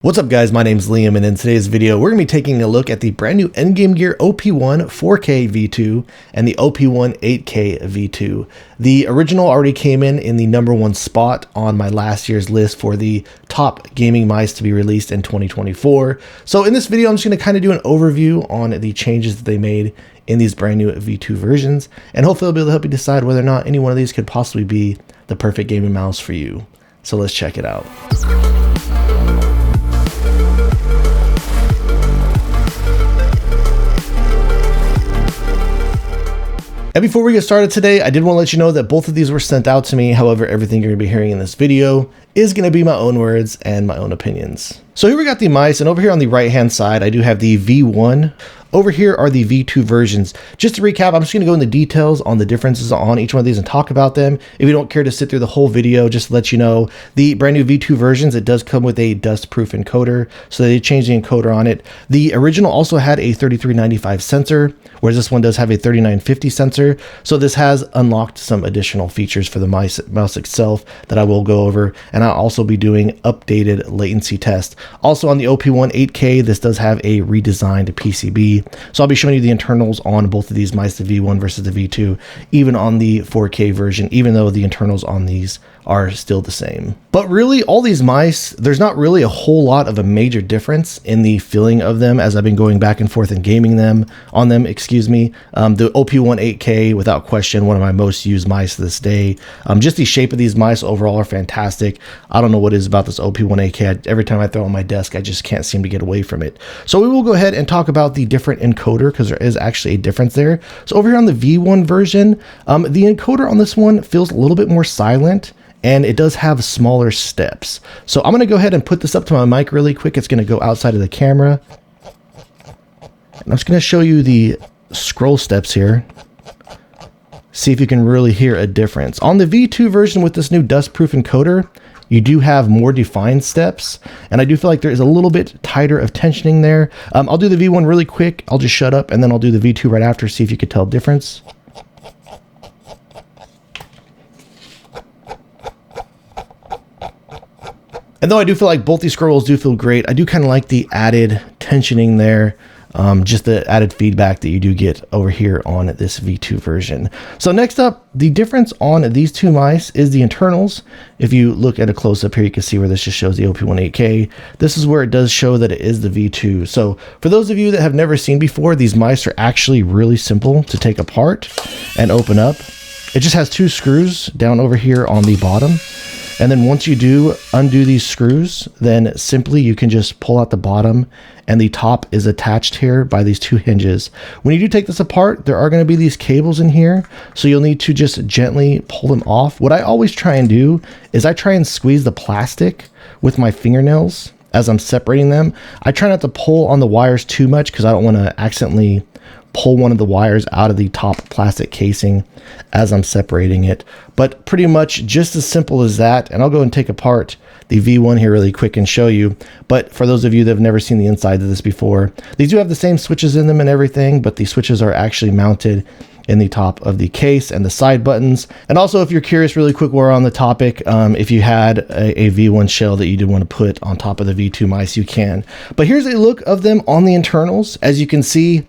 What's up guys, my name's Liam, and in today's video we're going to be taking a look at the brand new Endgame gear OP1 4K V2 and the OP1 8K V2. The original already came in the #1 spot on my last year's list for the top gaming mice to be released in 2024. So in this video I'm just going to kind of do an overview on the changes that they made in these brand new V2 versions, and hopefully I'll be able to help you decide whether or not any one of these could possibly be the perfect gaming mouse for you. So let's check it out. And before we get started today, I did want to let you know that both of these were sent out to me. However, everything you're going to be hearing in this video is going to be my own words and my own opinions. So here we got the mice, and over here on the right hand side, I do have the V1. Over here are the V2 versions. Just to recap, I'm just going to go into details on the differences on each one of these and talk about them. If you don't care to sit through the whole video, just to let you know, the brand new V2 versions, it does come with a dust-proof encoder, so they changed the encoder on it. The original also had a 3395 sensor, whereas this one does have a 3950 sensor. So this has unlocked some additional features for the mouse itself that I will go over, and I'll also be doing updated latency tests. Also on the OP1 8K, this does have a redesigned PCB. So I'll be showing you the internals on both of these mice, the V1 versus the V2, even on the 4K version, even though the internals on these are still the same. But really, all these mice, there's not really a whole lot of a major difference in the feeling of them as I've been going back and forth and gaming them on them, excuse me. The OP1 8K, without question, one of my most used mice to this day. Just the shape of these mice overall are fantastic. I don't know what it is about this OP1 8K. Every time I throw it on my desk, I just can't seem to get away from it. So we will go ahead and talk about the different encoder, because there is actually a difference there. So over here on the V1 version, the encoder on this one feels a little bit more silent, and it does have smaller steps. So I'm going to go ahead and put this up to my mic really quick. It's going to go outside of the camera. And I'm just going to show you the scroll steps here. See if you can really hear a difference. On the V2 version with this new dust-proof encoder, you do have more defined steps, and I do feel like there is a little bit tighter of tensioning there. I'll do the V1 really quick. I'll just shut up, and then I'll do the V2 right after, see if you could tell a difference. And though I do feel like both these scrolls do feel great, I do kind of like the added tensioning there, just the added feedback that you do get over here on this V2 version. So next up, the difference on these two mice is the internals. If you look at a close-up here, you can see where this just shows the OP1 8K. This is where it does show that it is the V2. So for those of you that have never seen before, these mice are actually really simple to take apart and open up. It just has two screws down over here on the bottom. And then once you do undo these screws, then simply you can just pull out the bottom, and the top is attached here by these two hinges. When you do take this apart, there are going to be these cables in here, so you'll need to just gently pull them off. What I always try and do is I try and squeeze the plastic with my fingernails as I'm separating them. I try not to pull on the wires too much because I don't want to accidentally pull one of the wires out of the top plastic casing as I'm separating it. But pretty much just as simple as that. And I'll go and take apart the V1 here really quick and show you. But for those of you that have never seen the inside of this before, these do have the same switches in them and everything, but the switches are actually mounted in the top of the case and the side buttons. And also, if you're curious really quick, we're on the topic, if you had a V1 shell that you did want to put on top of the V2 mice, you can. But here's a look of them on the internals. As you can see,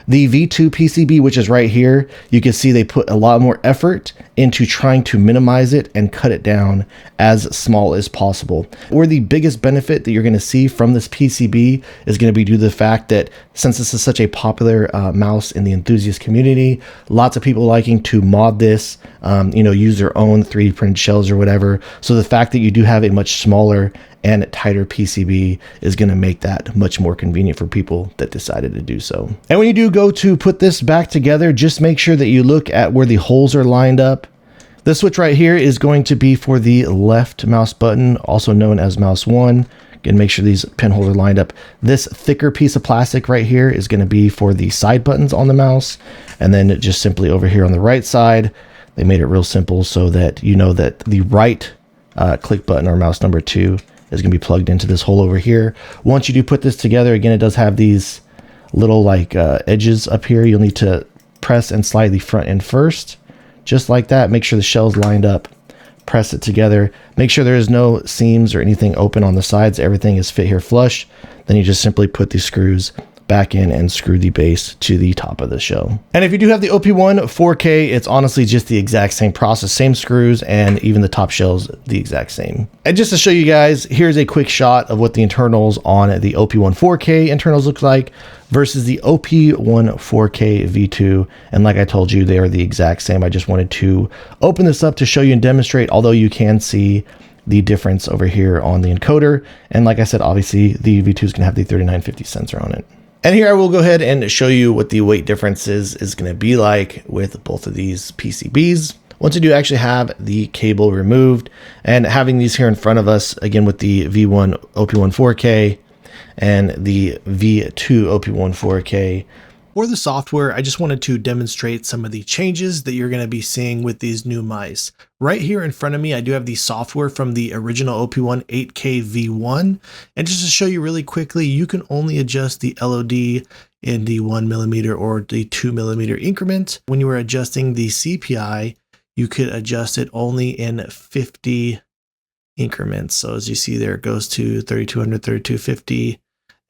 the V2 PCB, which is right here, you can see they put a lot more effort into trying to minimize it and cut it down as small as possible. Where the biggest benefit that you're going to see from this PCB is going to be due to the fact that since this is such a popular mouse in the enthusiast community, lots of people liking to mod this, use their own 3D printed shells or whatever. So the fact that you do have a much smaller and tighter PCB is going to make that much more convenient for people that decided to do so. And when you do go to put this back together, just make sure that you look at where the holes are lined up. This switch right here is going to be for the left mouse button, also known as mouse 1. Again, make sure these pinholes are lined up. This thicker piece of plastic right here is going to be for the side buttons on the mouse. And then just simply over here on the right side, they made it real simple so that you know that the right click button or mouse number 2 is going to be plugged into this hole over here. Once you do put this together, again, it does have these little edges up here. You'll need to press and slide the front end first, just like that. Make sure the shell's lined up press it together. Make sure there is no seams or anything open on the sides. Everything is fit here flush. Then you just simply put these screws back in and screw the base to the top of the shell. And if you do have the OP1 4K, it's honestly just the exact same process, same screws, and even the top shell's the exact same. And just to show you guys, here's a quick shot of what the internals on the OP1 4K internals look like versus the OP1 4K V2. And like I told you, they are the exact same. I just wanted to open this up to show you and demonstrate, although you can see the difference over here on the encoder. And like I said, obviously the V2 is gonna have the 3950 sensor on it. And here I will go ahead and show you what the weight differences is going to be like with both of these PCBs. Once you do actually have the cable removed, and having these here in front of us, again with the V1 OP1 4K and the V2 OP1 4K. For the software, I just wanted to demonstrate some of the changes that you're going to be seeing with these new mice. Right here in front of me, I do have the software from the original OP1 8K V1. And just to show you really quickly, you can only adjust the LOD in the 1mm or the 2mm increment. When you are adjusting the CPI, you could adjust it only in 50 increments. So as you see there, it goes to 3200, 3250.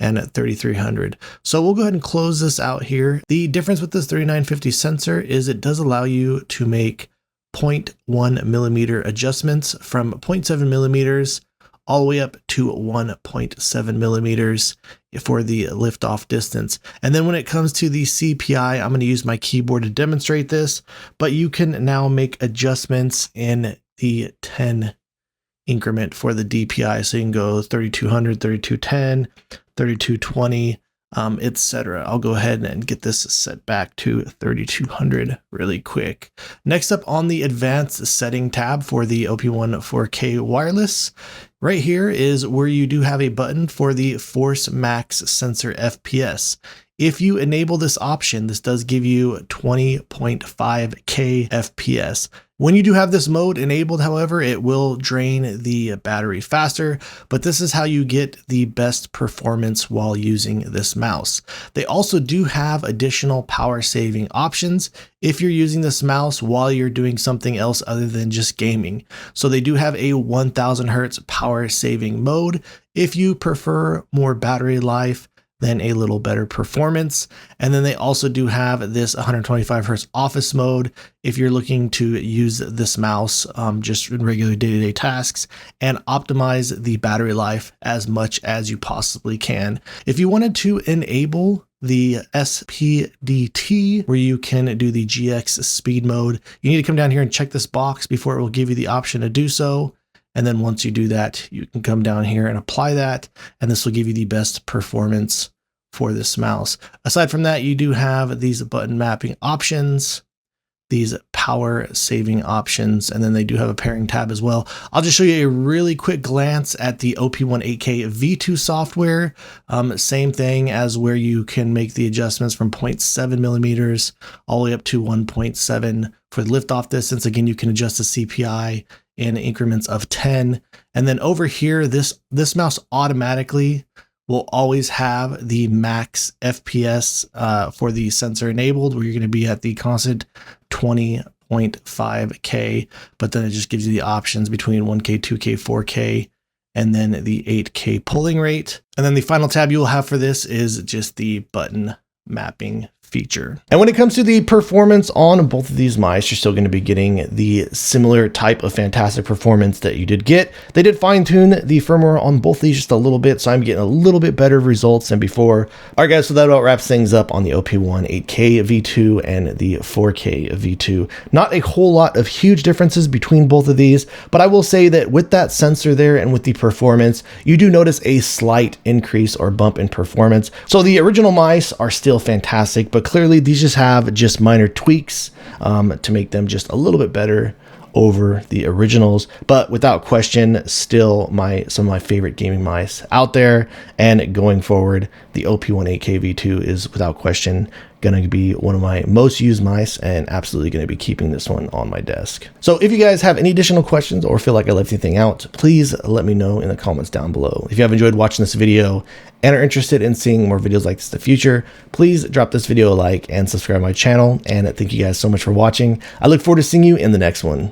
And at 3300. So we'll go ahead and close this out here. The difference with this 3950 sensor is it does allow you to make 0.1mm adjustments from 0.7mm all the way up to 1.7mm for the liftoff distance. And then when it comes to the CPI, I'm going to use my keyboard to demonstrate this, but you can now make adjustments in the 10 increment for the DPI. So you can go 3200, 3210, 3220, etc. I'll go ahead and get this set back to 3200 really quick. Next up on the advanced setting tab for the OP1 4K wireless, right here is where you do have a button for the Force Max sensor FPS. If you enable this option, this does give you 20.5K FPS. When you do have this mode enabled, however, it will drain the battery faster, but this is how you get the best performance while using this mouse. They also do have additional power saving options if you're using this mouse while you're doing something else other than just gaming. So they do have a 1000 Hertz power saving mode if you prefer more battery life than a little better performance. And then they also do have this 125 Hertz office mode if you're looking to use this mouse just in regular day-to-day tasks and optimize the battery life as much as you possibly can. If you wanted to enable the SPDT, where you can do the GX speed mode, you need to come down here and check this box before it will give you the option to do so. And then once you do that, you can come down here and apply that, and this will give you the best performance for this mouse. Aside from that, you do have these button mapping options, these power saving options, and then they do have a pairing tab as well. I'll just show you a really quick glance at the OP1 8K V2 software. Same thing as where you can make the adjustments from 0.7mm all the way up to 1.7 for the liftoff distance. Again, you can adjust the CPI in increments of 10. And then over here, this mouse automatically will always have the max FPS for the sensor enabled, where you're going to be at the constant 20.5K, but then it just gives you the options between 1K, 2K, 4K, and then the 8K polling rate. And then the final tab you will have for this is just the button mapping feature. And when it comes to the performance on both of these mice, you're still going to be getting the similar type of fantastic performance that you did get. They did fine tune the firmware on both of these just a little bit, so I'm getting a little bit better results than before. All right guys, so that about wraps things up on the OP1 8K V2 and the 4K V2. Not a whole lot of huge differences between both of these, but I will say that with that sensor there and with the performance, you do notice a slight increase or bump in performance. So the original mice are still fantastic, but clearly these just have just minor tweaks to make them just a little bit better over the originals, but without question, still some of my favorite gaming mice out there. And going forward, the OP1 8K V2 is without question going to be one of my most used mice, and absolutely going to be keeping this one on my desk. So if you guys have any additional questions or feel like I left anything out, please let me know in the comments down below. If you have enjoyed watching this video and are interested in seeing more videos like this in the future, please drop this video a like and subscribe to my channel. And thank you guys so much for watching. I look forward to seeing you in the next one.